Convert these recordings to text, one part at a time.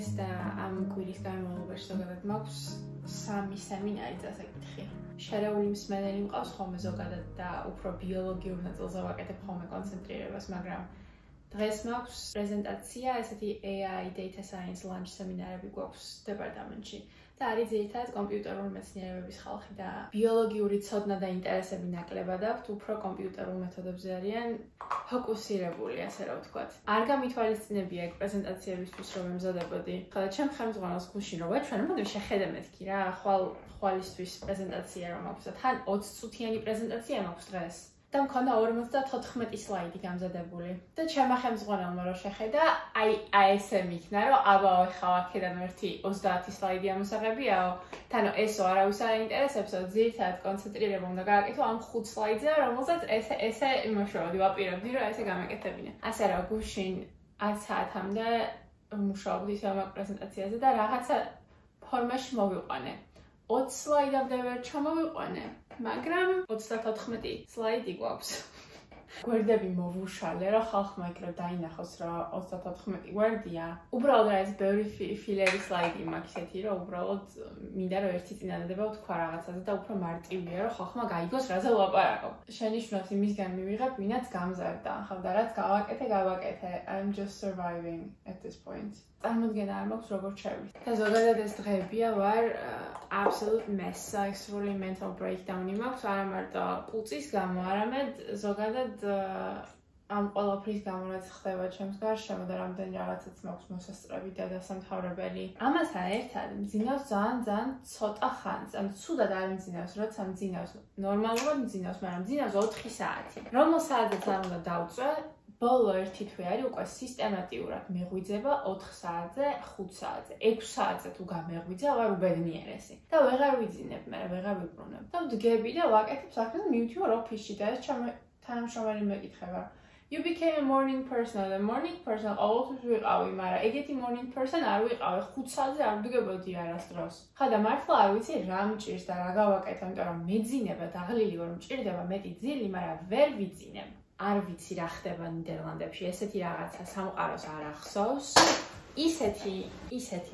დღეს და ამ კვირის განმავლობაში ზოგადად მაქვს 3 სემინარი წასაკითხი. შერეული მსმენელი მყავს ხოლმე ზოგადად და უფრო ბიოლოგიურ ნაწილზე ვაკეთებ ხოლმე კონცენტრირებას, მაგრამ დღეს მაქვს პრეზენტაცია, ესეთი AI Data Science Launch სემინარები გვაქვს დეპარტამენტში. და არის ძირითადად კომპიუტერული მეცნიერებების ხალხი და ბიოლოგიური ცოდნა და ინტერესები ნაკლებად აქვთ, უფრო კომპიუტერულ მეთოდებზე არიან ფოკუსირებული, ასე რა ვთქვათ. არ გამითვალისწინებია ეგ პრეზენტაციებისთვის რომ ემზადებოდი. ხოლო ჩემ ხელმძღვანელს გუშინ რომ ვაჩვენე, მოდი შეხედე მეთქი რა, ხვალისთვის პრეზენტაცია რომ აქვს და თან 20 წუთიანი პრეზენტაცია მაქვს დღეს. და მქონდა 54 სლაიდი გამზადებული. და ჩემმა ხელმძღვანელმა რომ შეხედა, აი ესე მიქნა, რომ აბა ხა აქედან ერთი 30 სლაიდი ამოსაღებიაო. თანო ესო არავის არ აინტერესებსო, ძირითადად კონცენტრირება უნდა გააკეთო ამ 5 სლაიდზე, რომელზეც ესე იმუშავებდი, ვაპირებდი, რომ ესე გამეკეთებინე. ასე რომ გუშინ 10 საათამდე მუშაობდი ამ პრეზენტაციაზე და რაღაცა ფორმაში მოვიყვანე. 20 სლაიდამდე ვერ ჩამოვიყვანე, მაგრამ 34 სლაიდი გვაქვს. გვერდები მოვუშალე, რომ ხალხმა იქნებ დაინახოს, რომ 34 გვერდია. უბრალოდ რა ეს ბევრი ფილერი სლაიდი მაქვს ისეთი, რომ უბრალოდ მინდა რომ ერთი წინადადება ვთქვა რაღაცაზე და უფრო მარტივია, რომ ხალხმა გაიგოს რაზე ვლაპარაკობ. შენიშვნას იმისგან მივიღებ, ვინაც გამზარდა. ხავდა რაც გავაკეთე. I'm just surviving at this point. წარმოდგენა არ მაქვს როგორ ჩევრი. და ზოგადად ეს დღეებია ვარ absolute mess, სრული mental breakdown-ი მაქვს, არა მარტო პუწის გამო, არამედ ზოგადად ამ ყველაფრის გამო რაც ხდება ჩემს გარშემო და რამდენი რაღაცაც მაქვს მოსასწრები და დასამთავრებელი. ამასთან ერთად მძინავს ძალიან ცოტა ხანს. ან ცუდად არ მძინავს, როცა მძინავს, ნორმალურად მძინავს, მაგრამ მძინავს 4 საათი. რომელ საათზეც არ უნდა დავწვე, ბოლო ერთი თვე არის უკვე სისტემატიურად მეღვიძება 4 საათზე, 5 საათზე, 6 საათზე თუ გამეღვიძე, ვარ უბედნიერესი. და ვეღარ ვიძინებ, მე ვეღარ ვიბრუნებ. და ვდგები და ვაკეთებ საქმეს მივდივარ ოფისში და ეს თანამშრომელი მეკითხება. You became a morning person, the morning person ყოველთვის ვიყავი, მაგრამ ეგეთი morning person არ ვიყავი, 5 საათზე არ ვდგებოდი არასდროს. ხა და მართლა არ ვიცი რა მჭირს და რა გავაკეთო, იმიტომ რომ მეძინება დაღლილი ვარ, მჭირდება მეტი ძილი, მაგრამ ვერ ვიძინებ. არ ვიცი რა ხდება ნიდერლანდებში, ესეთი რაღაცა სამყაროს არ ახსოვს. ისეთი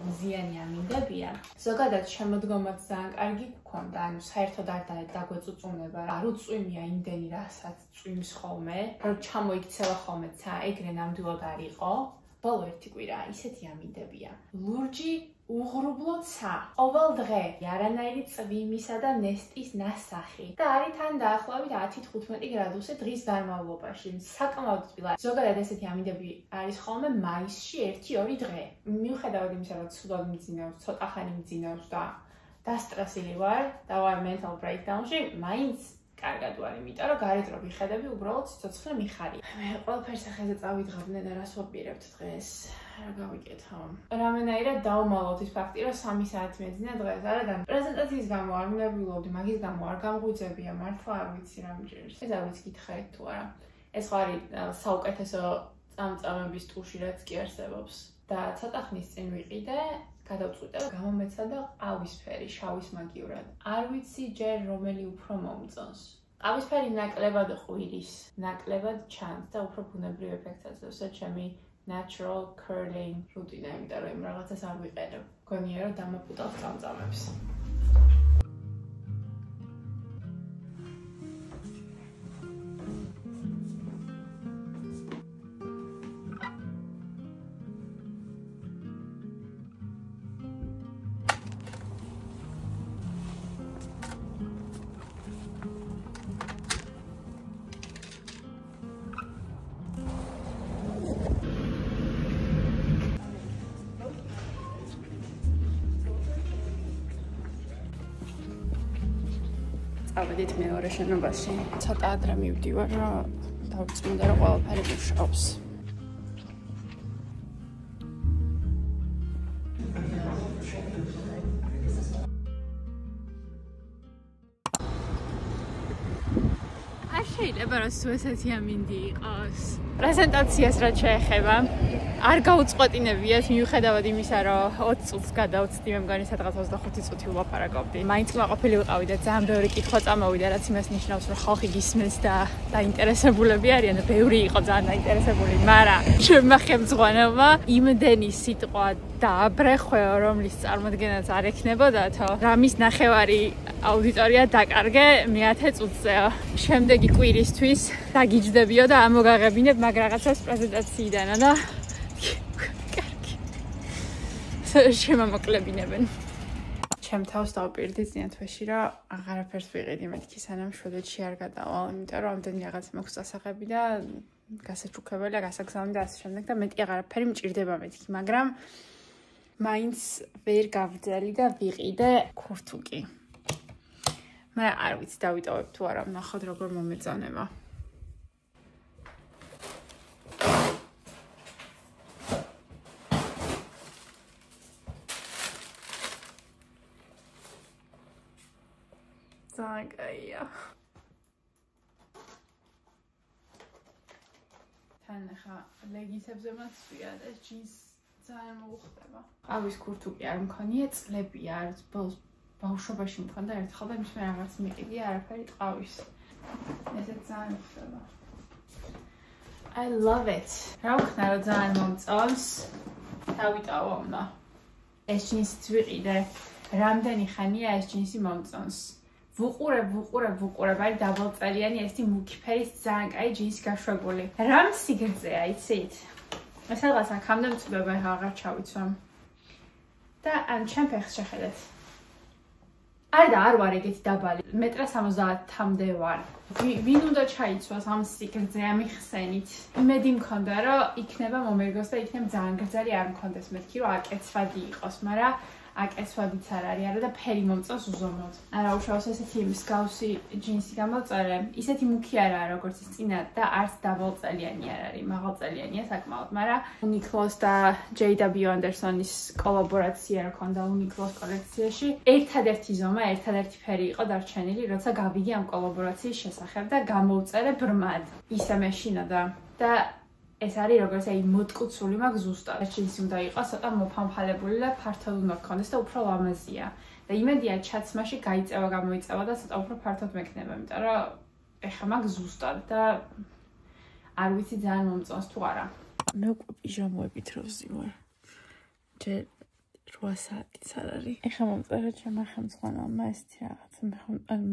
მზიანი ამინდებია. ზოგადად შემოდგომაც ძალიან კარგი გქონდა, ანუ საერთოდ არ დაგვეწუწუნება, არ უწვიმია იმდენი რასაც წვიმს ხოლმე, რომ ჩამოიქცევა ხოლმე ცა, ეგრე ნამდვილად არ იყო. ბოლო ერთი კვირა ისეთი ამინდებია. ლურჯი უღრუბლო ცა. ყოველ დღე არანაირი წვიმისა და ნესტის ნასახი. და არის თან დაახლოებით 10-15 გრადუსი დღის განმავლობაში. საკმაოდ თბილა. ზოგადად ესეთი ამინდები არის ხოლმე მაისში 1-2 დღე. მიუხედავად იმისა, რომ ცუდად მძინავს, ცოტა ხანი მძინავს და დასტრესილი ვარ და ვარ mental breakdown-ში, მაინც კარგად ვარ, იმიტომ რომ გარეთ რო ვიხედები, უბრალოდ სიცოცხლე მიხარია. მე ყველაფერს ახაზე წავიდღებნე და რას ვაპირებთ დღეს? რა გავიკეთო? რამენაირად დავმალოთ ის ფაქტი, რომ 3 საათი მეძინა დღეს, არადა პრეზენტაციის გამო არ ვნებილობდი, მაგის გამო არ გამღვიძებია, მართლა არ ვიცი რა მჭირს. ეს არ ვიცი გითხარით თუ არა. ეს ხო არის საუკეთესო წამწამების ტუში, რაც კი არსებობს. და ცოტა ხნის წინ ვიყიდე, გადავწყვიტე გამომეცა და ყავისფერი, შავისმაგივრად. არ ვიცი ჯერ რომელი უფრო მომწონს. ყავისფერი ნაკლებად ყვირის, ნაკლებად ჩანს და უფრო ბუნებრივ ეფექტს აძლევს ჩემი natural curling რუტინა, იმიტომ რომ იმ რაღაცას არ ვიყენებ. გონია რომ დამაპუტავს წამწამებს. ავედით მეორე შენობაში. ცოტა ადრე მივდივარ, რომ დავწმინდა რომ ყველაფერი მუშაობს. არ შეიძლება რომ ესეთი ამინდი იყოს. პრეზენტაციას რაც შეეხება, არ გაუწყვეტინებიათ მიუხედავად იმისა, რომ 20 წუთს გადავწდი, მე მგონი სადღაც 25 წუთი ვლაპარაკობდი. მაინც მაყოფილი ვიყავი და ძალიან ბევრი კითხვა წამოვიდა, რაც იმას ნიშნავს, რომ ხალხი გისმენს და დაინტერესებულები არიან და ბევრი იყო ძალიან დაინტერესებული, მაგრამ ჩემმა ხელმძღვანელმა იმდენი სიტყვა დააბრეხვეო, რომლის წარმოდგენაც არ ექნებოდათო. რამის ნახევარი აუდიტორია დაკარგე მე-10 წუთზეო. შემდეგი კვირისთვის დაგიჯდებიო და ამოგაღებინებ მაგ რაღაცას პრეზენტაციიდანო და კარგი. შემამოკლებინებენ. ჩემ თავს დავპირდი წინა თვეში, რომ აღარაფერს ვიყიდი მეთქი სანამ შვედეთში არ გადავალ, იმიტომ რომ ამდენი რაღაც მაქვს წასაღები და გასაჩუქებელი, გასაგზავნი და ასე შემდეგ და მეტი აღარაფერი მჭირდება მეთქი, მაგრამ მაინც ვერ გავძალი და ვიყიდე ქურთუკი. მე არ ვიცი დავიტოვებ თუ არა, ვნახოთ როგორ მომეწონება. Zagaya. თან ახლა ლეგინსებზე მაცვია და ჯინს ძალიან მოუხდება. ყავის ქურთუკი არ მქონია, წლებია, არც ბავშვობაში მქონდა ერთხელ და მის მე რაღაც მიყიდი არაფერი ყავის. ესე ძალიან მოხდება. I love it. რა ვქნა რომ ძალიან მომწონს. დავიტოვო უნდა. ეს ჯინსიც ვიყიდე. რამდენი ხანია ეს ჯინსი მომწონს. ვუყურებ, არის დაბალწელიანი ერთი მუქი ფერის ძალიან კაი ჯინსი გაშვებული. რამ სიგრძეა, იცით? ეს რაღაც აქამდე მწვდება, აღარ ჩავიცვამ. და ან ჩემ ფეხს შეხედეთ. არ ვარ ეგეთი დაბალი. მეტრა 70-მდე ვარ. ვინ უნდა ჩაიცვას ამ სიგრძე ამიხსენით? იმედი მქონდა, რომ იქნება მომერგოს და იქნება ძალიან გრძელი არ მქონდეს მეთქი, რომ აკეცვადი იყოს, მაგრამ აკეცვადიც არ არის, არა და ფერი მომწონს უზომოდ. არა უშუალოდ ესეთი მსგავსი ჯინსი გამოვწერე. ისეთი მუქი არაა, როგორც ის წინა და არც დაბალწელიანი არ არის, მაღალწელიანია საკმაოდ, მაგრამ Uniqlo-ს და JW Anderson-ის კოლაბორაცია რა ქონდა Uniqlo-ს კოლექციაში. ერთადერთი ზომა, ერთადერთი ფერი იყო დარჩენილი, როცა გავიგე ამ კოლაბორაციის შესახებ და გამოვწერე ბრმად. ისე მეშინოდა და ეს არის როგორც აი მოტკუცული მაგ ზუსტად. ჯინსი უნდა იყოს ცოტა მოფამფალებული და ფართოდ უნდა გქონდეს და უფრო ლამაზია. და იმედია ჩაცმაში გაიწევა, გამოიწევა და ცოტა უფრო ფართოდ მექნება, იმიტომ რომ ეხლა მაგ ზუსტად და არ ვიცი ძალიან მომწონს თუ არა. მე უკვე პიჟამოებით რო ვზივარ. ჯერ 8 საათიც არ არის. ეხლა მომწერა ჩემმა ხელმძღვანელმა ესეთი რაღაც.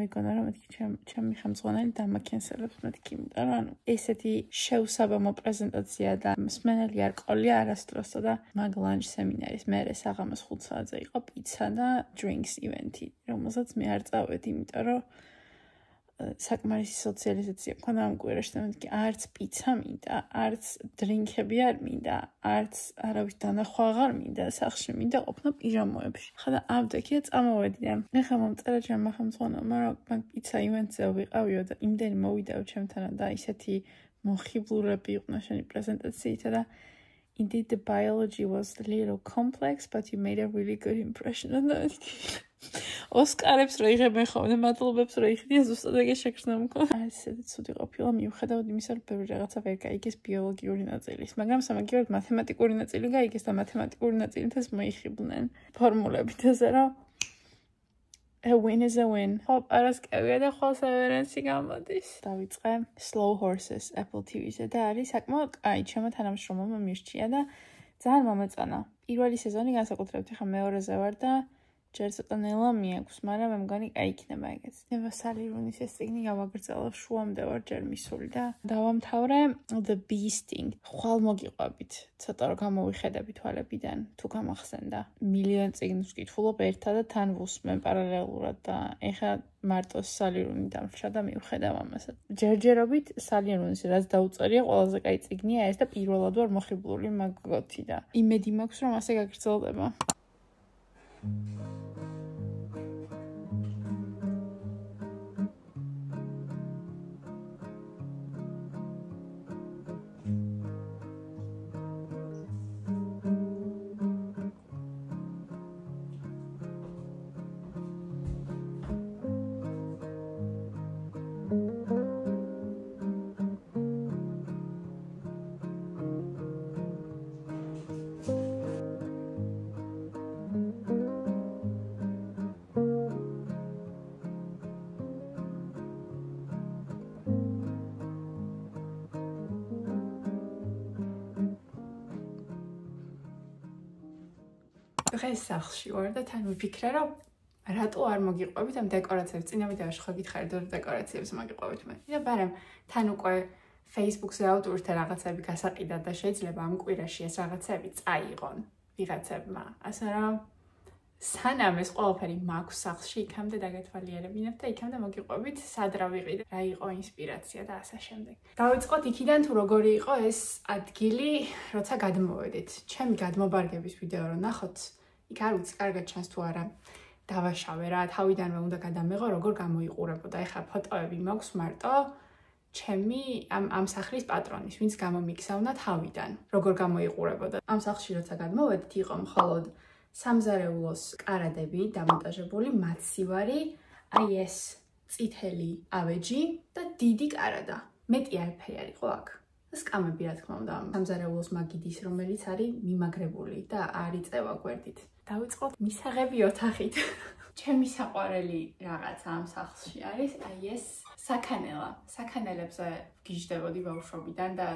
მეგონა რომ მეთქი ჩემი ხელმძღვანელი დამაქენსელებს მეთქი, იმიტომ რომ ანუ ესეთი შეუსაბამო პრეზენტაცია და მსმენელი არ ყოლია არასდროსო და მაგ ლანჩ სემინარის მერე საღამოს 5 საათზე იყო პიცა და drinks event-ი, რომელსაც მე არ წავედი, იმიტომ რომ საკმარისი სოციალიზაცია მქონდა ამ კვირაში და მეთქი არც პიცა მინდა, არც დრინკები არ მინდა, არც არავის დანახვა აღარ მინდა, სახლში მინდა ყოფნა პიჟამოებში. ხა და ავდექი და წამოვედი და ეხლა მომწერა ჩემმა ხელმძღვანელმა, რომ მაგ პიცა ივენტზე ვიყავიო და იმდენი მოვიდაო ჩემთან და ისეთი მოხიბლურები იყვნენ შენი პრეზენტაციით და indeed the biology was a little complex, but you made a really good impression on that. ოსკარებს რო იღებენ ხოლმე, მადლობებს რო იხდიან, ზუსტად ეგ შეგრძნა მქონდა. ესეთი ცუდი ყოფილა მიუხედავად იმისა, რომ ბევრი რაღაცა ვერ გაიგეს ბიოლოგიური ნაწილის, მაგრამ სამაგიეროდ მათემატიკური ნაწილი გაიგეს და მათემატიკური ნაწილითაც მოიხიბლნენ ფორმულებით, ესე რომ a win is a win. ხო, პარასკევია და ხვალ სევერენსი გამოდის. დავიწყე Slow Horses Apple TV-ზე და არის საკმაოდ კაი, ჩემო თანამშრომელმა მირჩია და ძალიან მომეწონა. პირველი სეზონი განსაკუთრებით ხა მეორეზე ვარ და ჯერ ცოტა ნელა მიაქვს, მაგრამ მე მგონი კაი იქნება ეგეც. ნევა სალი რუნის ეს წიგნი გავაგრძელებ, შუამდე ვარ ჯერ მისული და დავამთავრე The Bee Sting. ხვალ მოგიყვებით, ცოტა რომ გამოვიხედები თვალებიდან, თუ გამახსენდა. მილიონ წიგნს ვკითხულობ ერთად და თან ვუსმენ პარალელურად და ეხლა მარტო სალი რუნი დამრჩა და მივხედავ ამასაც. ჯერჯერობით სალი რუნის რაც დაუწერია, ყველაზე კაი წიგნია ეს და პირველად ვარ მოხიბლული მაგოთი და იმედი მაქვს რომ ასე გაგრძელდება. დღეს სახლში ვარ და თან ვიფიქრე, რომ რატო არ მოგიყვებით ამ დეკორაციებს? წინამიდაში ხო გითხარით, რომ დეკორაციებს მოგიყვებით მე. და ბარემ თან უკვე Facebook-ზე ავტორთა რაღაცები გასაყიდა და შეიძლება ამ კვირაში ეს რაღაცები წაიღონ ვიღაცებმა. ასე რომ სანამ ეს ყველაფერი მაქვს სახლში, იქამდე დაგეთვალიერებინებ და იქამდე მოგიყვებით, სად რა ვიყიდე, რა იყო ინსპირაცია და ასე შემდეგ. დავიწყოთ იქიდან თუ როგორი იყო ეს ადგილი, როცა გადმოვედით. ჩემი გადმობარგების ვიდეო რო ნახოთ, იქ არ ვიცი, კარგად ჩანს თუ არა. დავაშავე რა, თავიდანვე უნდა გადამეღო, როგორ გამოიყურებოდა. ეხლა ფოტოები მაქვს მარტო ჩემი ამ სახლის პატრონის, ვინც გამომიგზავნა თავიდან, როგორ გამოიყურებოდა. ამ სახლში როცა გადმოვედით, იყო მხოლოდ სამზარეულოს კარადები დამონტაჟებული, მაცივარი, აი ეს წითელი ავეჯი და დიდი კარადა. მეტი არაფერი არ იყო აქ. და სკამები რა თქმა უნდა, სამზარეულოს მაგიდის, რომელიც არის მიმაგრებული და არ იწევა გვერდით. დავიწყოთ მისაღები ოთახით. ჩემი საყვარელი რაღაცა ამ სახლში არის, აი ეს საქანელა. საქანელებზე გიждდებოდი ბავშვობიდან და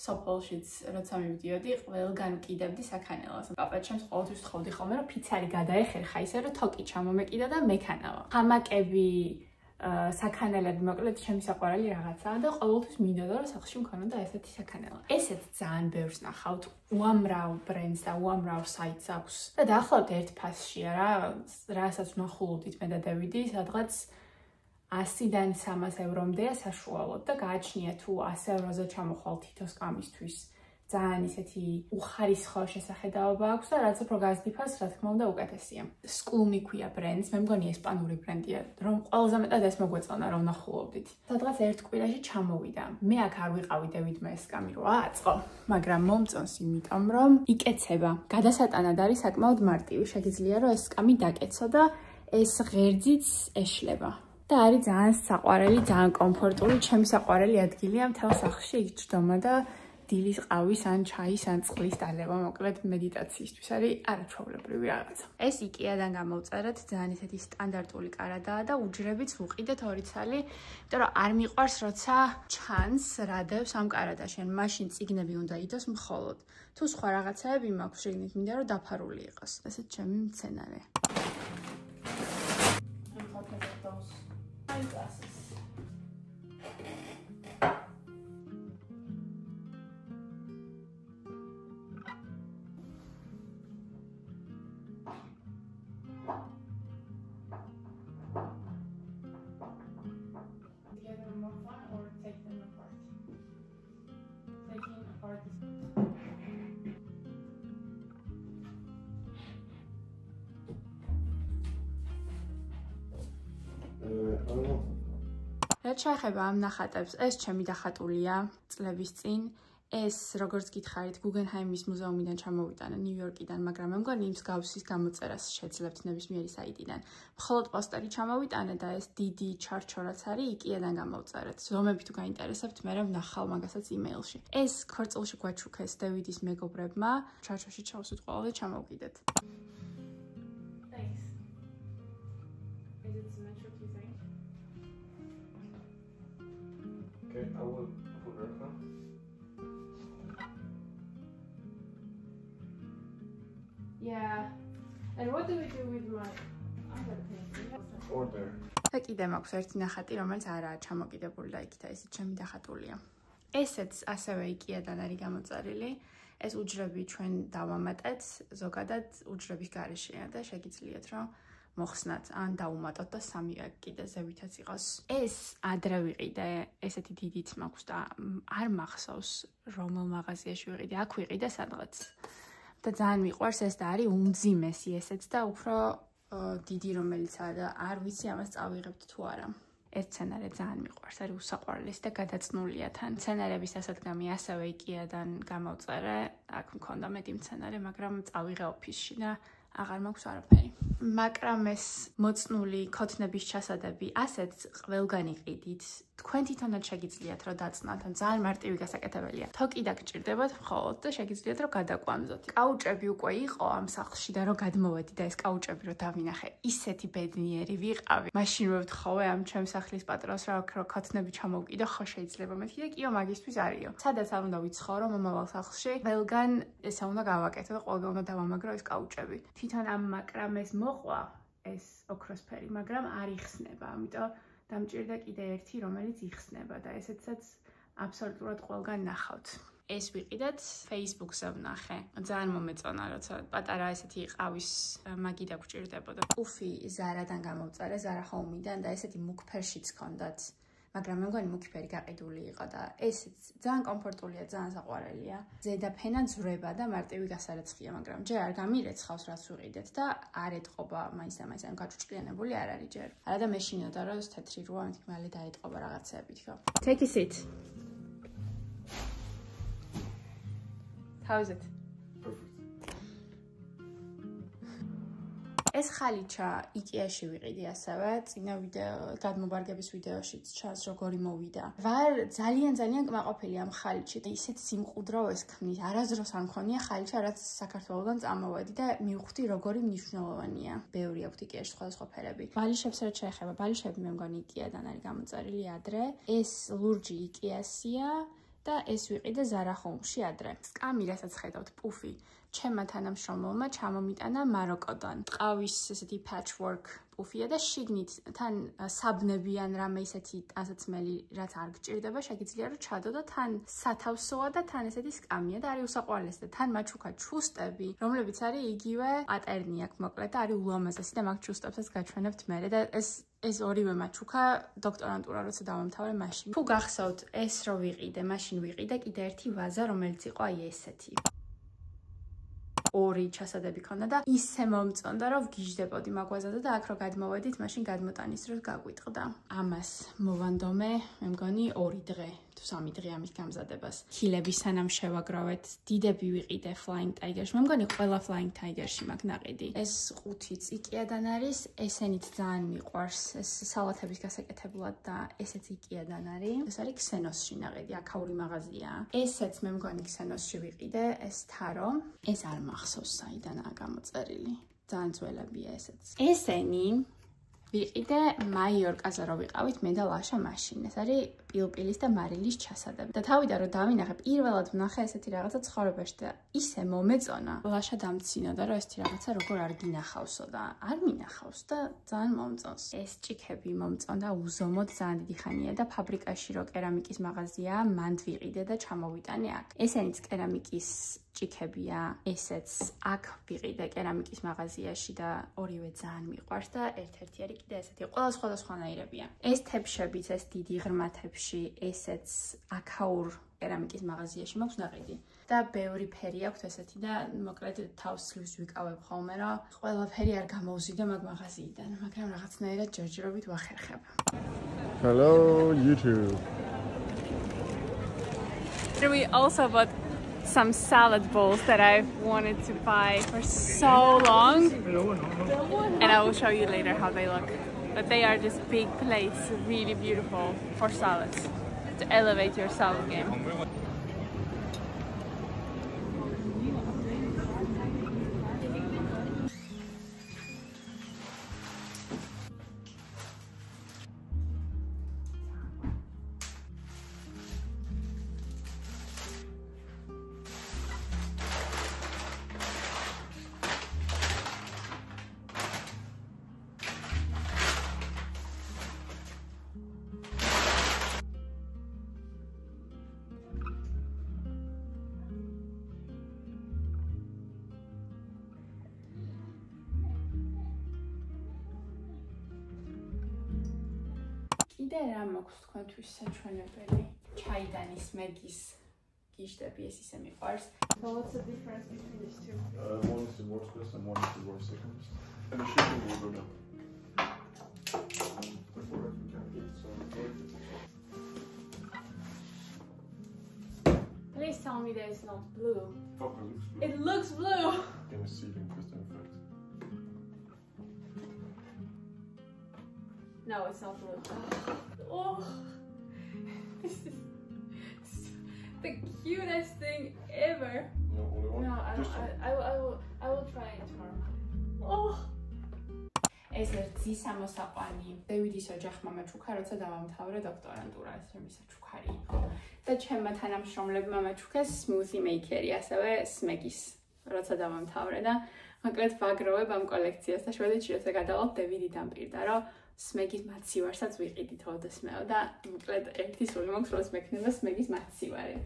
სოფელშიც როცა მივდიოდი, ყველგან ვკიდებდი საქანელას. პაპა ჩემს ყოველთვის ვთხოვდი ხოლმე, რომ ფიცარი გადაეხერხა ისე, რომ თოკი ჩამომეკიდა და მექანავა. ხამაკები, საქანელები, მოკლედ ჩემი საყვარელი რაღაცაა და ყოველთვის მინდოდა, რომ სახლში მქონოდა ესეთი საქანელა. ესეც ძალიან ბევრს ნახავთ, უამრავ ბრენდს და უამრავ საიტს აქვს. და დაახლოებით ერთ ფასშია რა, რასაც ვნახულობდით მე და დევიდი, სადღაც 100-დან 300 ევრომდეა საშუალოდ და გააჩნია თუ 100 ევროზე ჩამოხვალ თითო სკამისთვის. ძალიან ისეთი უხარისხო შესახედაობა აქვს და რაც უფრო გაზდიფას, რა თქმა უნდა, უკეთესია. სკლუმი ქვია ბრენდს, მე მგონი ესპანური ბრენდია, რომ ყველაზე მეტად ეს მოგვეწონა, რომ ნახულობდით. სადღაც ერთ კვირაში ჩამოვიდა. მე აქ არ ვიყავი დევიდმა ეს სკამი რო აწყო, მაგრამ მომწონს იმიტომ, რომ იკეცება. გადასატანად არის საკმაოდ მარტივი, შეგიძლია რომ ეს სკამი დაკეცო და ეს ღერძიც ეშლება. და არის ძალიან საყვარელი, ძალიან კომფორტული, ჩემი საყვარელი ადგილია მთელ სახლში იქ ჯდომა და დილის ყავის ან ჩაის ან წყლის დალევა, მოკლედ მედიტაციისთვის არის არაჩვეულებრივი რაღაცა. ეს IKEA-დან გამოვწერეთ, ძალიან ისეთი სტანდარტული კარადაა და უჯრებიც ვუყიდეთ 2 ცალი, იმიტომ რომ არ მიყვარს, როცა ჩანს რადევს ამ კარადაში, ან მაშინ წიგნები უნდა იდოს მხოლოდ. თუ სხვა რაღაცაები მაქვს შეგნით, მინდა რომ დაფარული იყოს. ესეც ჩემი მცენარე. რაც შეეხება ამ ნახატებს, ეს ჩემი დახატულია წლების წინ. ეს როგორც გითხარით, გუგენჰაიმის მუზეუმიდან ჩამოვიტანა ნიუ-იორკიდან, მაგრამ მე მგონი იმ მსგავსის გამოწერას შეძლებთ ნებისმიერი საიტიდან. მხოლოდ პოსტერი ჩამოვიტანე და ეს დიდი ჩარჩო რაც არის IKEA-დან გამოვწერეთ. ზომები თუ გაინტერესებთ, მე ვნახავ მაგასაც იმეილში. ეს ქორწილში გვაჩუქეს დევიდის მეგობრებმა, ჩარჩოში ჩავსვით ყველა და ჩამოვკიდეთ. Okay, I will put her on. Yeah. And what do we do with my other painting? Order. და კიდე მაქვს ერთი ნახატი, რომელიც არაა ჩამოკიდებული და იქით ესეც ჩემი დახატულია. ესეც ასევე IKEA-დან არის გამოწერილი. ეს უჯრები ჩვენ დავამატეთ, ზოგადად უჯრების გარეშეა და შეგიძლიათ რომ მოხსნათ ან დაუმატოთ და სამივე კიდე ზევითაც იყოს. ეს ადრე ვიყიდე, ესეთი დიდიც მაქვს და არ მახსოვს რომელ მაღაზიაში ვიყიდე, აქ ვიყიდე სადღაც. და ძალიან მიყვარს ეს და არის უმძიმესი ესეც და უფრო დიდი რომელიცაა და არ ვიცი ამას წავიღებთ თუ არა. ეს სცენარე ძალიან მიყვარს, არის უსაყვარლესი და გადაწნულია თან. სცენარების დასადგამი ასევე IKEA-დან გამოვწერე, აქ მქონდა მეტი სცენარე, მაგრამ წავიღე ოფისში და აღარ მაქვს არაფერი. მაგრამ ეს მოწნული ქოთნების ჩასადები ასეც ყველგან იყიდით. თქვენ თვითონაც შეგიძლიათ რომ დაწნათ, ან ძალიან მარტივი გასაკეთებელია. თოკი დაგჭირდებათ მხოლოდ და შეგიძლიათ რომ გადაკვამზოთ. კაუჭები უკვე იყო ამ სახლში და რომ გადმოვედი და ეს კაუჭები რომ დავინახე, ისეთი ბედნიერი ვიყავი. მაშინ ვეთხოვე ამ ჩემ სახლის პატრონს რომ ქოთნები ჩამოვკიდო, ხო შეიძლება მეთქი და კიო მაგისთვის არისო. სადაც არ უნდა ვიცხოვრო მომავალ სახლში, ყველგან ესა უნდა გავაკეთო და ყველგან უნდა დავამაგრო ეს კაუჭები. თვითონ ამ მაკრამეს მოყვა ეს ოქროსფერი, მაგრამ არ იხსნება, ამიტომ დამჭირდა კიდე ერთი, რომელიც იხსნება და ესეცაც აბსოლუტურად ყველგან ნახავთ. ეს ვიყიდეთ Facebook-ზე ვნახე. ძალიან მომეწონა, როცა პატარა ესეთი ყავის მაგი დაგჭირდებოდა. პუფი ზარადან გამოვწერე, ზარა ჰოუმიდან და ესეთი მუქ ფერშიც ჰქონდათ. მაგრამ მე მგონი მუქი ფერი გაყიდული იყო და ესეც ძალიან კომფორტულია, ძალიან საყვარელია. ზედა ფენა ძვრება და მარტივი გასარეცხია, მაგრამ ჯერ არ გამირეცხავს რაც ვიყიდეთ და არ ეტყობა მაინც და მაინც, გაჭუჭკიანებული არ არის ჯერ. არა და მე შინოდა რომ თეთრი როა მეთქი მალე დაეტყობა რაღაცეები თქო. Take a seat. How is it? Perfect. ეს ხალიჩა IKEA-ში ვიყიდი ასევე, წინა გადმობარგების ვიდეოშიც ჩანს როგორი მოვიდა. ვარ ძალიან კმაყოფილი ამ ხალიჩით. ისეთ სიმყუდროვეს ქმნის. არასდროს არ მქონია ხალიჩა, რაც საქართველოდან წამოვედი და მივხვდი როგორი მნიშვნელოვანია. ბევრი აქვს IKEA-ში სხვადასხვა ფერები. ბალიშებს რაც შეეხება, ბალიშები მე მგონი IKEA-დან არის გამოწერილი ადრე. ეს ლურჯი IKEA-სია. და ეს ვიყიდე Zara Home-ში ადრე. სკამი, რასაც ხედავთ, პუფი, ჩემმა თანამშრომელმა ჩამომიტანა მაროკოდან. ყავის ესეთი patchwork პუფია და შიგნით თან საბნებიან რამე ისეთი ტანსაცმელი, რაც არ გჭირდება, შეგიძლია რომ ჩადო და თან სათავსოა და თან ესეთი სკამია და არის უსაყვარლესი და თან მაჩუქა ჩუსტები, რომლებიც არის იგივე პატერნი აქვს მოკლედ და არის ულამაზესი და მაგ ჩუსტებსაც გაჩვენებთ მერე და ეს ორივე მაჩუქა დოქტორანტურა როცა დავამთავრე მაშინ. თუ გახსოვთ ეს რო ვიყიდე, მაშინ ვიყიდე კიდე ერთი ვაზა, რომელიც იყო აი ესეთი. ორი ჩასადები ქონდა და ისე მომწონდა რომ ვგიჟდებოდი მაგვაზაზე და აქ რო გადმოვედით, მაშინ გადმოტანის დროს გაგვიტყდა. ამას მოვანდომე, მე მგონი 2 დღე თუ 3 დღე ამის გამზადებას. ქილები სანამ შევაგროვეთ, დიდები ვიყიდე Flying Tiger-ში. მე მგონი ყველა Flying Tiger-ში მაქვს ნაყიდი. ეს 5-იც IKEA-დან არის, ესენით ძალიან მიყვარს, ეს სალათების გასაკეთებლად და ესეც IKEA-დან არის. ეს არის Xenos-ში ნაყიდი, აქაური მაღაზია. ესეც მე მგონი Xenos-ში ვიყიდე, ეს თარო, ეს არ მახსოვს საიდანაა გამოწერილი. ძალიან ძველებია ესეც. ესენი ვიყიდე მაიორკაზე რო ვიყავით მე და ლაშა მაშინ. ეს არის პილპილის და მარილის ჩასადები. და თავიდან რომ დავინახე, პირველად ვნახე ესეთი რაღაცა ცხოვრებაში და ისე მომეწონა. ლაშა დამცინოდა რომ ესეთი რაღაცა როგორ არ გინახავსო და არ მინახავს და ძალიან მომწონს. ეს ჭიქები მომწონდა უზომოდ ძალიან დიდი ხანია და ფაბრიკაში რო კერამიკის მაღაზია, მანდ ვიყიდე და ჩამოვიტანე აქ. ესენიც კერამიკის ჭიქებია, ესეც აქ ვიყიდე კერამიკის მაღაზიაში და ორივე ძალიან მიყვარს და ერთ-ერთი არის კიდე ესეთი. ყველა სხვადასხვანაირებია. ეს თებშებიც, ეს დიდი ღრმა თებში, ესეც აქაურ კერამიკის მაღაზიაში მაქვს ნაყიდი. და ბევრი ფერი აქვს ესეთი და მოკლედ თავს სლივს ვიკავებ ხოლმე, რომ ყველაფერი არ გამოვზიდო მაგ მაღაზიიდან, მაგრამ რაღაცნაირად ჯერჯერობით ვახერხებ. Hello YouTube. We also bought some salad bowls that I've wanted to buy for so long, and I will show you later how they look. But they are just big plates, really beautiful for salads, to elevate your salad game. კიდე რა მაქვს თქვენთვის საჩვენებელი? ჩაიდანის მეგის გიჟდები ეს ისე მიყვარს. So what's the difference between these two? One is the worst best and one is the worst second. And the shipping will go down. Before we can get some. Please tell me that it's not blue. Fuck, it looks blue. It looks blue! In the ceiling disinfect. No, it's not blue. Oh, this is the cutest thing ever. No, only one? No, Just one. I will try it tomorrow. Oh. ეს ერთი სამოსაყვანი. დევიდის ოჯახმა მეჩუქა, როცა დავამთავრე დოქტორანტურა, ეს რომ ისაჩუქარი იყო. და ჩემმა თანამშრომლებმა მეჩუქეს smoothie maker-ი, ასევე smegis, როცა დავამთავრე და მოკლედ ვაგროვებ ამ კოლექციას და შვედეთში როცა გადავალ დევიდი დამპირდა რომ სმეგის მაცივარსაც ვიყიდით ოდესმეო და მოკლედ ერთი სული მაქვს რომ მექნება სმეგის მაცივარი.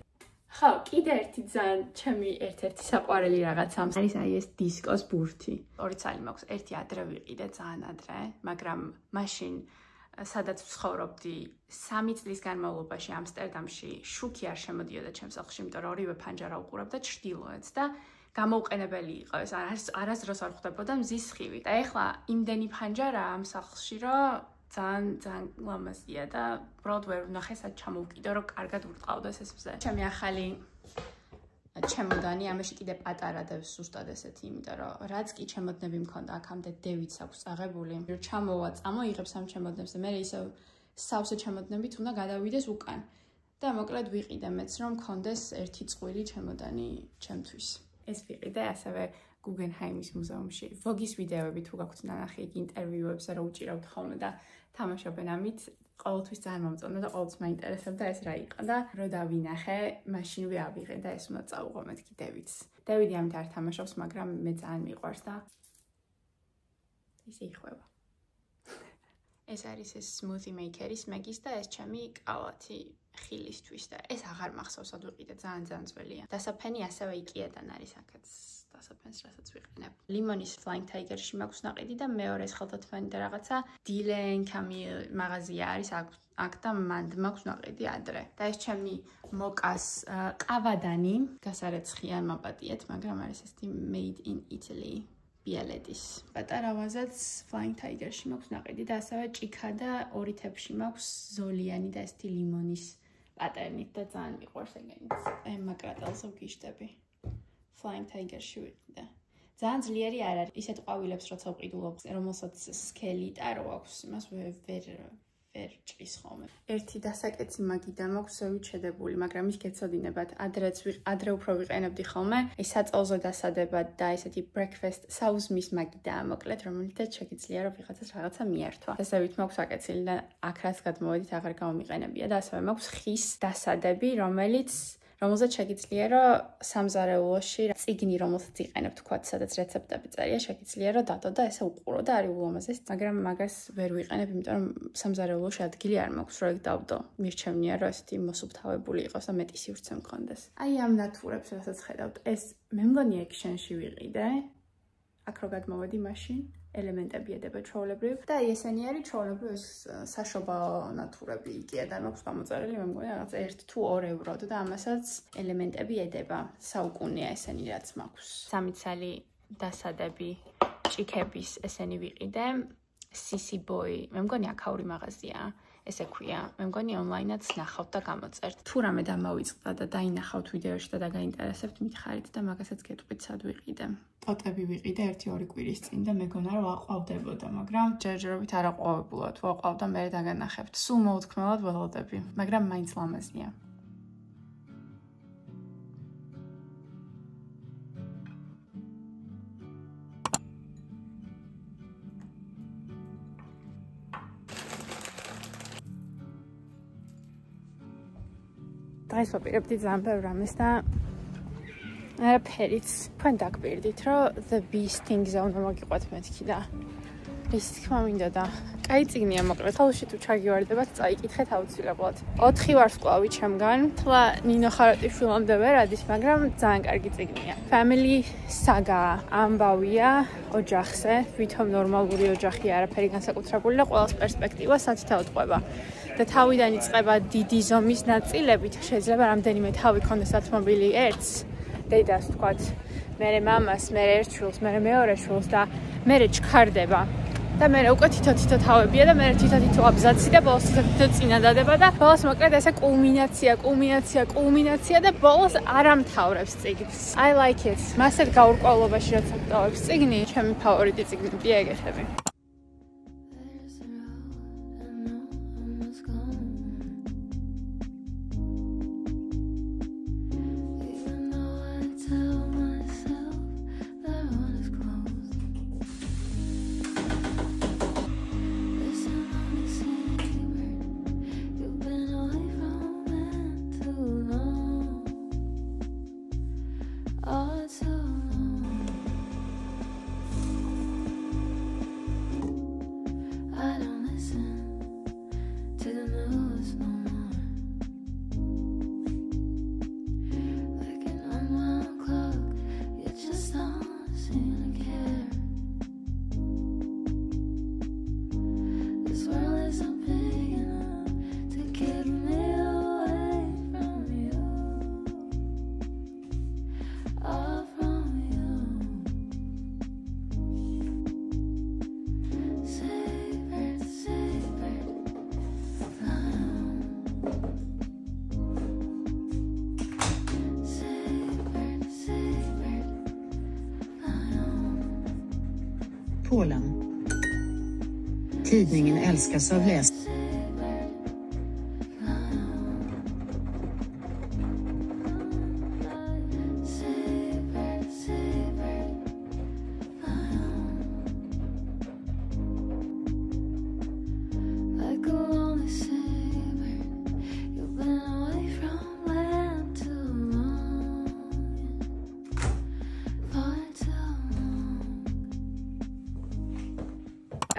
ხო, კიდე ერთი ძალიან ჩემი ერთ-ერთი საყვარელი რაღაცა არის აი ეს დისკოს ბურთი. ორი ცალი მაქვს, ერთი ადრე ვიყიდე ძალიან ადრე, მაგრამ მაშინ სადაც ვცხოვრობდი 3 წლის განმავლობაში ამსტერდამში შუქი არ შემოდიოდა ჩემს სახლში, იმიტომ რომ ორივე ფანჯარა უყურებდა ჩრდილოეთს და გამოუყენებელი იყო ეს არასდროს არ ხვდებოდა მზის სხივი. და ეხლა იმდენი ფანჯარა ამ სახლში რომ ძალიან ლამაზია და უბრალოდ ვერ ვნახე სად ჩამოვკიდო რომ კარგად ვრტყავდეს ეს მზე. ჩემი ახალი ჩემოდანი ამაში კიდე პატარა და სუსტად ესეთი, იმიტომ რომ რაც კი ჩემოდნები მქონდა აქამდე დევიც აქვს წაღებული. რომ ჩამოვა, წამოიღებს ამ ჩემოდნებს და მე ისევ სავსე ჩემოდნებით უნდა გადავიდეს უკან. და მოკლედ ვიყიდე მეც რომ მქონდეს ერთი წყვილი ჩემოდანი ჩემთვის. ეს ვიყიდე ასევე გუგენჰაიმის მუზეუმში. ვოგის ვიდეოები თუ გაქვთ ნანახი იქ ინტერვიუებზე რომ უჭირავთ ხოლმე და თამაშობენ ამით. ყოველთვის ძალიან მომწონდა და ყოველთვის მაინტერესებდა ეს რა იყო და რო დავინახე, მაშინვე ავიღე და ეს უნდა წაუღო მეთქი დევიდს. დევიდი ამით არ თამაშობს, მაგრამ მე ძალიან მიყვარს და ისე იხვევა. ეს არის ეს smoothie maker-ის მეგის და ეს ჩემი კალათი ხილისთვის და ეს აღარ მახსოვს ad ვიყიდე ძალიან ძველია. დასაფენი ასევე IKEA-დან არის აქაც დასაფენს რასაც ვიყენებ. ლიმონის Flying Tiger-ში მაქვს ნაყიდი და მეორე ხელთათმანი და რაღაცა Dile & Camille მაღაზია არის აქ და მანდ მაქვს ნაყიდი ადრე. და ეს ჩემი მოკას ყავადანი გასარეცხიან მაპატიეთ, მაგრამ არის ესეთი made in Italy. ბიალეთის. პატარა ვაზაც Flying Tiger-ში მაქვს ნაყიდი და ასევე ჭიქა და ორი თეფში მაქვს ზოლიანი და ესეთი ლიმონის პატერნით და ძალიან მიყვარს ეგენიც. მაკრატელზე ვგიშდები. Flying Tiger-ში ვიყიდე. ძალიან ძლიერი არ არის. ისეთ ყვავილებს როცა ვყიდულობ, რომელსაც სქელი ტარო აქვს, იმას ვერ ჭრის ხოლმე. ერთი დასაკეცი მაგიდა მაქვს სევიჩედებული, მაგრამ ის გეცოდინებათ. ადრე უფრო ვიყენებდი ხოლმე. ეს საწოლზე დასადებად და ესეთი breakfast საუზმის მაგიდაა მოკლედ, რომელთაც შეგიძლია რომ ვიღაცას რაღაცა მიართვა. ესევით მაქვს აკეცილი და აქ რაც გადმოვედით აღარ გამომიყენებია და ასევე მაქვს ხის დასადები, რომელზეც შეგიძლია რომ სამზარეულოში წიგნი რომელსაც იყენებ თქვა სადაც რეცეპტები წერია შეგიძლია რომ დადო და ესე უყურო და არის ულამაზესი მაგრამ მაგას ვერ ვიყენებ იმიტომ რომ სამზარეულოში ადგილი არ მაქვს რომ ეგ დავდო მირჩევნია რომ ესეთი მოსუფთავებული იყოს და მეტი სივრცე მქონდეს აი ამ ნატურებს რასაც ხედავთ ეს მე მგონი ექშენში ვიყიდე აქ რო გადმოვედი მაშინ ელემენტები ედება ჩვეულებრივ და ესენი არის ჩვეულებრივ ეს საშობა ნატურები IKEA-დან მაქვს გამოწერილი მე მგონი რაღაც 1 თუ 2 ევროდ და ამასაც ელემენტები ედება საუკუნეა ესენი რაც მაქვს სამი ცალი დასადები ჭიქების ესენი ვიყიდე Sissy Boy მე მგონი აქაური მაღაზია ესე ქვია მე მგონი ონლაინაც ნახავთ და გამოწერთ თუ რამე დამავიწყდა და დაინახავთ ვიდეოში და გაინტერესებთ მითხარით და მაგასაც გეტყვით სად ვიყიდე ტოტები ვიყიდე 1-2 კვირის წინ და მეგონა რომ აყვავდებოდა მაგრამ ჯერჯერობით არ აყვავებულა თუ აყვავდა მე დაგანახებთ სულ მოუთქმელად ველოდები მაგრამ მაინც ლამაზია დღეს ვაპირებდი ძალიან ბევრ რამეს და არაფერიც თქვენ დაგპირდით რომ The Beast Things-ზე უნდა მოგიყვათ მეთქი და რის თქმა მინდა და კაი წიგნია მოკლედ თავში თუ ჩაგივარდებათ წაიკითხეთ აუცილებლად 4 ვარსკვლავი ჩემგან თლა ნინო ხარატიშვილამდე ვერ ადის მაგრამ ძალიან კარგი წიგნია Family Saga ამბავია ოჯახზე ვითომ ნორმალური ოჯახი არაფერი განსაკუთრებული და ყველას პერსპექტივა სათითაოდ ყვება და თავიდან იწყება დიდი ზომის ნაწილებით შეიძლება რამდენიმე თავი ქონდეს ათმობილი ერთს დედას თქვათ მერე მამას მერე ერთ შვილს მერე მეორე შვილს და მერე ჩქარდება და მერე უკვე თითო თავებია და მერე თითო აბზაცი და ბოლოს თითო წინადადება და ბოლოს მოკლედ ესე კულმინაცია და ბოლოს არ ამთავრებს წიგნს I like it მასეთ გაურკვევლობაში რაც ამთავრებს წიგნი ჩემი ფავორიტი წიგნებია ეგეთები Polen. Tidningen älskas av läsare.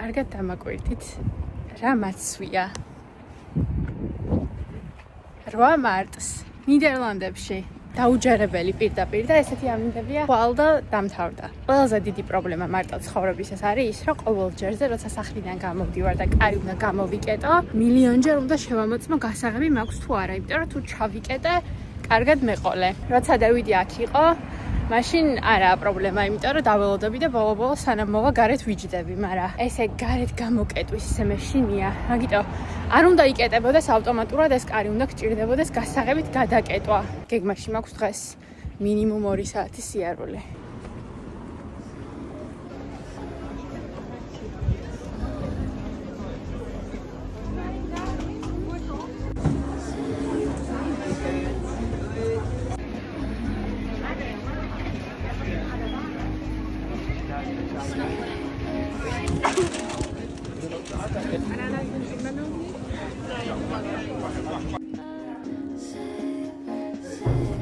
კარგად დამაკვირდით, რა მაცვია. 8 მარტს ნიდერლანდებში დაუჯერებელი პირდაპირ და ესეთი ამინდებია ხვალ და დამთავრდა. ყველაზე დიდი პრობლემა მარტო ცხოვრებისას არის ის, რომ ყოველ ჯერზე როცა სახლიდან გამოვდივარ და კარი უნდა გამოვიკეტო, მილიონჯერ უნდა შევამოწმო გასაღები მაქვს თუ არა, იმიტომ რომ თუ ჩავიკეტე, კარგად მეყოლე. როცა დავიდი აქ იყო, მაშინ არაა პრობლემა, იმიტომ რომ დაველოდები და ბოლო-ბოლო სანამ მოვა გარეთ ვიჯდები, მაგრამ ესე გარეთ გამოკეტვის ისე მეშინია. მაგიტო არ უნდა იკეტებოდეს ავტომატურად ეს კარი, უნდა გჭირდებოდეს გასაღებით გადაკეტვა. გეგმაში მაქვს დღეს მინიმუმ 2 საათი სიარული.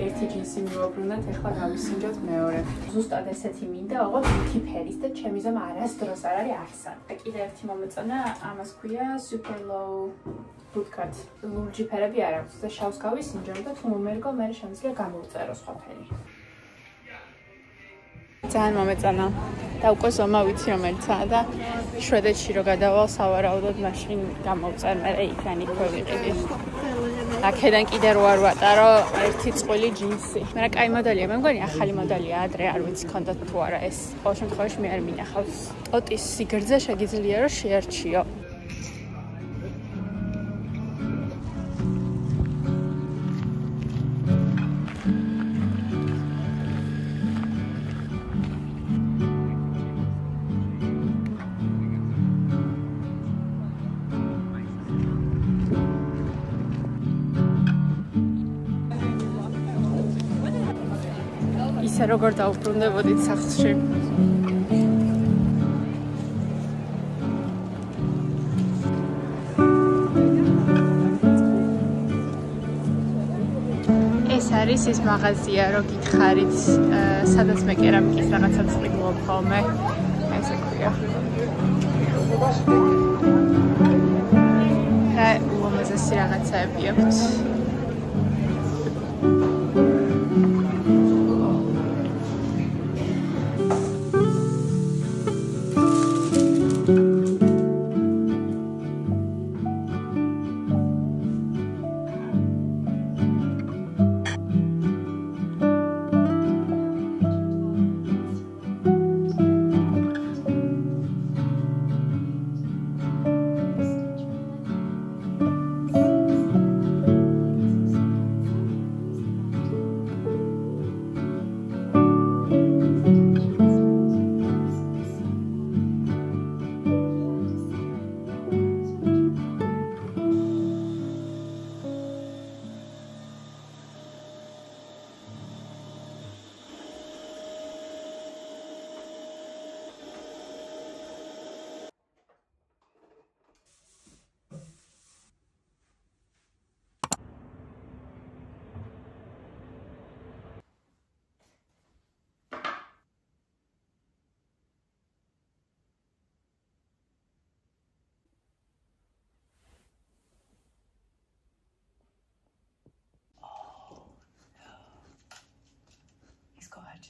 ერთი ჯინსი მივაბრუნდეთ, ახლა გავისინჯოთ მეორე. ზუსტად ესეთი მინდა, ოღონდ მითი ფერის და ჩემი ზომა არასდროს არ არის არსად. და კიდე ერთი მომეწონა, ამას ქვია super low bootcut. ლურჯი ფერები არ აქვს და შავს გავისინჯო და თუ მომერგო, მე შემიძლია გამოვწერო სხვა ფერი. ძალიან მომეწონა და უკვე ზომა ვიცი რომელიცაა და შვედეთში რო გადავალ სავარაუდოდ მაშინ გამოვწერ მე იქანი ქვევიყიდი. აქედან კიდე რო არ ვატარო ერთი წყვილი ჯინსი. მაგრამ კაი მოდელია, მე მგონი ახალი მოდელია, ადრე არ ვიცი ქონდათ თუ არა ეს. ყოველ შემთხვევაში მე არ მინახავს. ტოტის სიგრძე შეგიძლია რომ შეარჩიო. ისე როგორ დაუბრუნდებოდით სახლში. ეს არის ის მაღაზია, რო გითხარით, სადაც მე კერამიკის რაღაცა წყვიდლობ ხოლმე. ესე ქვია. რა უამაზესი რაღაცაები აქვს.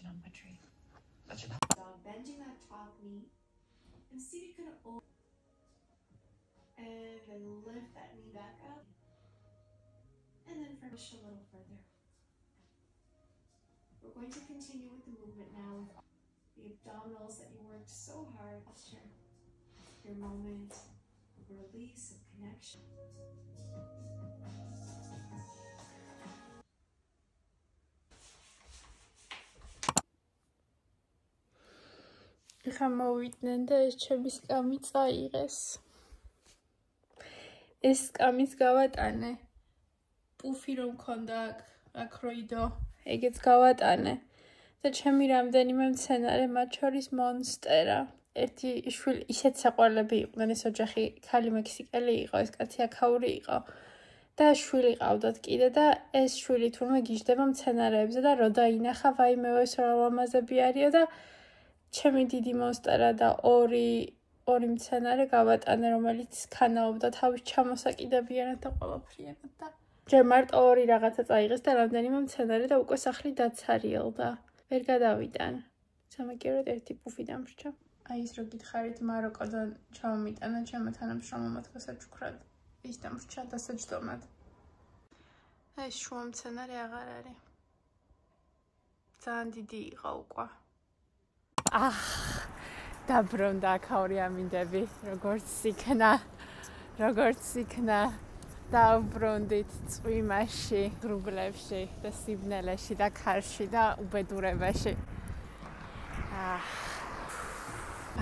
On my tree. Bending that top knee and see if you can and then lift that knee back up and then push a little further. We're going to continue with the movement now with the abdominals that you worked so hard. Posture. Your moment of release, of connection. ეხა მოვიდნენ და ეს ჩემი სკამი წაიღეს. ეს სკამის გავატანე. პუფი რომ მქონდა აქ როიდო, ეგეც გავატანე. და ჩემი რამდენიმე მცენარე, მათ შორის მონსტერა. ერთი შვილი ისეთ საყვარლები იყვნენ, ეს ოჯახი ქალი მექსიკელი იყო, ეს კაცი აქაური იყო. და შვილი ყავდათ კიდე და ეს შვილი თურმე გიждდება მცენარეებზე და რო დაინახა, ვაიმე ეს რა ლამაზები არისო და ჩემი დიდი მონსტერა და ორი მცენარე გავატანე, რომელიც ქანაობდა თავის ჩამოსაკიდებიანად და ყველაფრიანად და ჯერ მარტო ორი რაღაცა წაიღეს და რამდენიმე მცენარე და უკვე სახლი დაცარიელდა. ვერ გადავიდან. სამაგიეროდ ერთი პუფი დამრჩა. აი ის რო გითხარით მაროკოდან ჩავმიტანა ჩემო თანამშრომელმა თქვასაჩუქრად. ის დამრჩა დასაჯდომად. ეს შუა მცენარე აღარ არის. ძალიან დიდი იყო უკვე. დაბრუნდა აქაური ამინდები, როგორც იქნა. დავბრუნდით წვიმაში, ღრუბლებში და სიბნელეში და ქარში და უბედურებაში.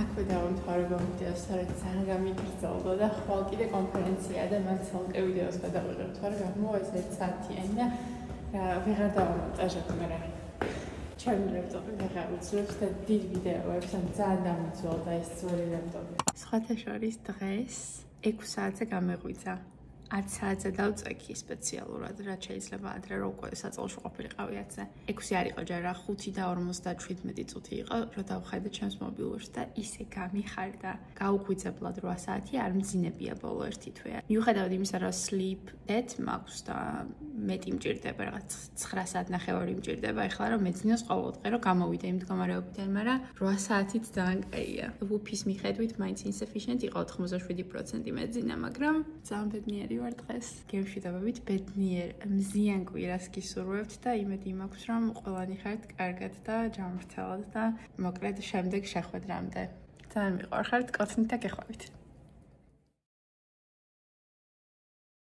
აქვე დავამთავრე ვიდეოს, სადაც ძალიან გამიგრძელდა და ხვალ კიდე კონფერენცია და მან ცალკე ვიდეოს გადავიღებთ, მაგრამ გამოვა ეს 1 საათიანი და ვეღარ დავამონტაჟებ, მაგრამ ჩემი ლეპტოპი ვეღარ უძლებს და დიდ ვიდეოებს, ან ძალიან დამიძველდა ეს ძველი ლეპტოპი. სხვათა შორის დღეს 6 საათზე გამეღვიძა. 10 საათზე დავწექი სპეციალურად, რაც შეიძლება ადრე რო უკვე საწოლში ყოფილიყავი 10-ზე. 6 არ იყო ჯერ რა 5:57 წუთი იყო, რომ დავხედე ჩემს მობილურს და ისე გამიხარდა. გაუღვიძებლად 8 საათი არ მძინებია ბოლო 1 თვე. მიუხედავად იმისა, რომ sleep debt მაქვს და მეტი მჭირდება, რაღაც 9 საათნახევარი მჭირდება, ეხლა რომ მეძინოს ყოველდღე რომ გამოვიდე იმ მდგომარეობიდან, მაგრამ 8 საათით ძალიან კაია. ვუფის მიხედვით მაინც insufficient იყო 87% მეძინა, მაგრამ ძალიან ბედნიერი ვარ დღეს. გემშვიდობებით ბედნიერ მზიან კვირას გისურვებთ და იმედი მაქვს, რომ ყველანი ხართ კარგად და ჯანმრთელად და მოკლედ შემდეგ შეხვედრამდე. ძალიან მიყვარხართ, კოცნით და გეხვევით.